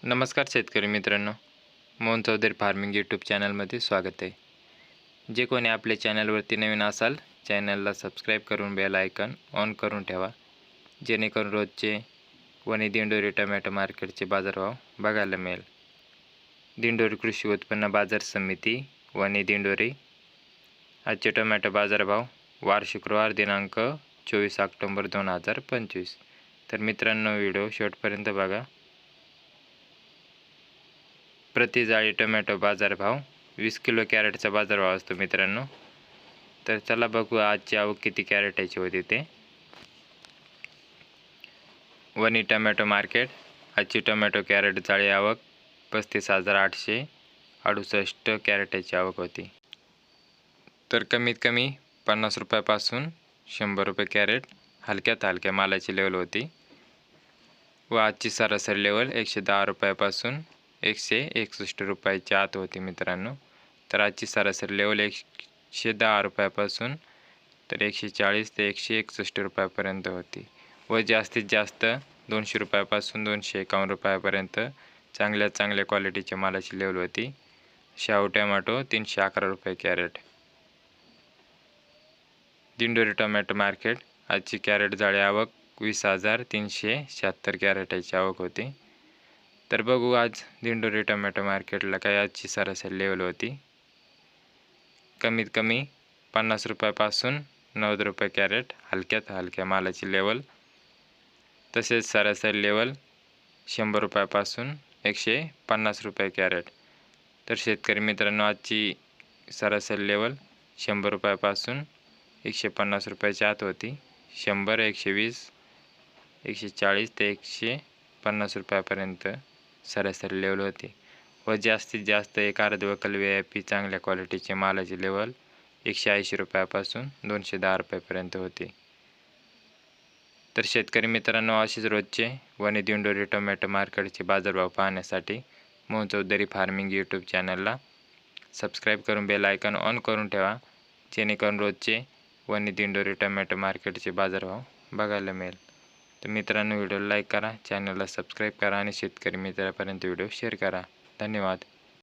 नमस्कार शेतकरी मित्रांनो, मोहन चौधरी फार्मिंग यूट्यूब चॅनलमध्ये स्वागत आहे. जे कोणी आपल्या चॅनलवरती नवीन असाल, चॅनलला सबस्क्राईब करून बेल आयकॉन ऑन करून ठेवा, जेणेकरून रोजचे वणी दिंडोरी टोमॅटो मार्केटचे बाजारभाव बघायला मिळेल. दिंडोरी कृषी उत्पन्न बाजार समिती वणी दिंडोरी. आजचे टोमॅटो बाजारभाव वार शुक्रवार दिनांक 24 ऑक्टोबर 2025. तर मित्रांनो, व्हिडिओ शेवटपर्यंत बघा. प्रति जाळी टोमॅटो बाजारभाव 20 किलो कॅरेटचा बाजारभाव असतो मित्रांनो. तर चला बघू आजची आवक किती कॅरेटाची होती ते. Wani tomato market. आजची टोमॅटो कॅरेट जाळी आवक 35,868 कॅरेटाची आवक होती. तर कमीत कमी 50 रुपयापासून 100 रुपये कॅरेट हलक्यात हलक्या मालाची लेवल होती व आजची सरासरी लेवल 110 रुपयापासून 161 रुपयाच्या आत होती मित्रांनो. तर आजची सरासरी लेवल 110 रुपयापासून तर 140 ते 161 रुपयापर्यंत होती व जास्तीत जास्त 200 रुपयापासून 251 रुपयापर्यंत चांगल्या क्वालिटीच्या मालाची लेवल होती. शाहू टोमॅटो 311 रुपये कॅरेट. Dindori tomato market. आजची कॅरेट जाळी आवक 20,376 कॅरेटाची आवक होती. तर बघू आज दिंडोरी टोमॅटो मार्केटला काय आजची सरासरी लेवल होती. कमीत कमी 50 रुपयापासून 90 रुपये कॅरेट हलक्यात हलक्या मालाची लेवल. तसेच सरासरी लेवल 100 रुपयापासून 150 रुपये कॅरेट. तर शेतकरी मित्रांनो, आजची सरासरी लेवल 100 रुपयापासून 150 रुपयाच्या आत होती. 100, 120, 140 ते 150 रुपयापर्यंत सरासरी लेवल होती व जास्तीत जास्त एक अर्धवकल VIP चांगल्या क्वालिटीचे मालाची लेवल 180 रुपयापासून 210 रुपयापर्यंत होती. तर शेतकरी मित्रांनो, असेच रोजचे वणी दिंडोरी टोमॅटो मार्केटचे बाजारभाव पाहण्यासाठी मोहन चौधरी फार्मिंग यूट्यूब चॅनलला सबस्क्राईब करून बेल आयकॉन ऑन करून ठेवा, जेणेकरून रोजचे वणी दिंडोरी टोमॅटो मार्केटचे बाजारभाव बघायला मिळेल. तर मित्रांनो, व्हिडिओला लाईक करा, चॅनलला सबस्क्राईब करा आणि शेतकरी मित्रांपर्यंत व्हिडिओ शेअर करा. धन्यवाद.